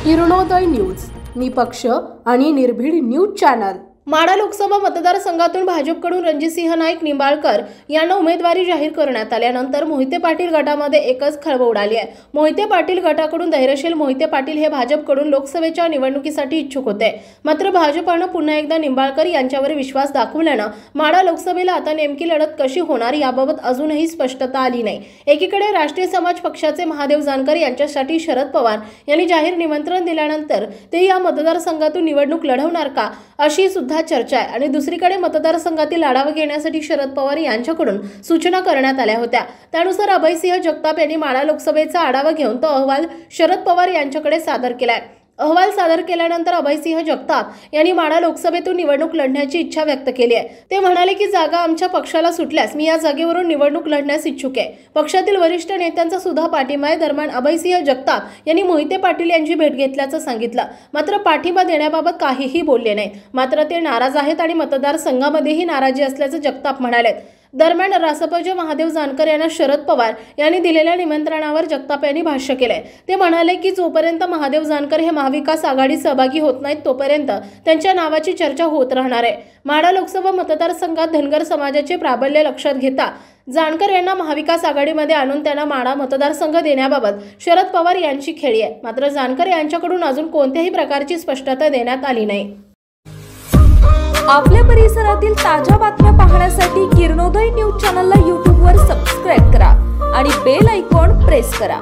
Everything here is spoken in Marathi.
किरणोदय न्यूज, निपक्ष आणि निर्भीड न्यूज चॅनल। माढा लोकसभा मतदारसंघातून भाजपकडून रणजितसिंह नाईक निंबाळकर यांना उमेदवारी जाहीर करण्यात आल्यानंतर मोहिते पाटील गटामध्ये एकच खळबळ उडाली आहे। मोहिते पाटील गटाकडून धैर्यशील मोहिते पाटील हे भाजपकडून लोकसभेच्या निवडणुकीसाठी इच्छुक होते, मात्र भाजपने पुन्हा एकदा निंबाळकर यांच्यावर विश्वास दाखवल्याने माढा लोकसभेला आता नेमकी लढत कशी होणार याबाबत अजूनही स्पष्टता आली नाही। एकीकडे राष्ट्रीय समाज पक्षाचे महादेव जानकर यांच्यासाठी शरद पवार यांनी जाहीर निमंत्रण दिल्यानंतर ते या मतदारसंघातून निवडणूक लढवणार का अशी सुद्धा चर्चा आहे आणि दुसरीकडे मतदारसंघातील आढावा घेण्यासाठी शरद पवार यांच्याकडून सूचना करण्यात आल्या होत्या। त्यानुसार अभयसिंह जगताप यांनी माढा लोकसभेचा आढावा घेऊन तो अहवाल शरद पवार यांच्याकडे सादर केलाय। अहवाल सादर केल्यानंतर अभयसिंह जगताप यांनी माढा लोकसभेतून निवडणूक लढण्याची इच्छा व्यक्त केली आहे। ते म्हणाले की जागा आमच्या पक्षाला सुटल्यास मी या जागेवरून निवडणूक लढण्यास इच्छुक आहे। पक्षातील वरिष्ठ नेत्यांचा सुद्धा पाठिंबा आहे। दरम्यान अभयसिंह जगताप यांनी मोहिते पाटील यांची भेट घेतल्याचं सांगितलं, मात्र पाठिंबा देण्याबाबत काहीही बोलले नाही। मात्र ते नाराज आहेत आणि मतदारसंघामध्येही नाराजी असल्याचं जगताप म्हणाले। दरम्यान रासपचे महादेव जानकर यांना शरद पवार यांनी दिलेल्या निमंत्रणावर जगताप यांनी भाष्य केले। ते म्हणाले की जोपर्यंत महादेव जानकर हे महाविकास आघाडीत सहभागी होत नाहीत तोपर्यंत त्यांच्या नावाची चर्चा होत राहणार आहे। माढा लोकसभा मतदारसंघात धनगर समाजाचे प्राबल्य लक्षात घेता जानकर यांना महाविकास आघाडीमध्ये आणून त्यांना माढा मतदारसंघ देण्याबाबत शरद पवार यांची खेळी आहे, मात्र जानकर यांच्याकडून अजून कोणत्याही प्रकारची स्पष्टता देण्यात आली नाही। आपल्या परिसरातील ताज्या बातम्या पाहण्यासाठी किरणोदय न्यूज चॅनलला YouTube वर सबस्क्राइब करा आणि बेल आयकॉन प्रेस करा।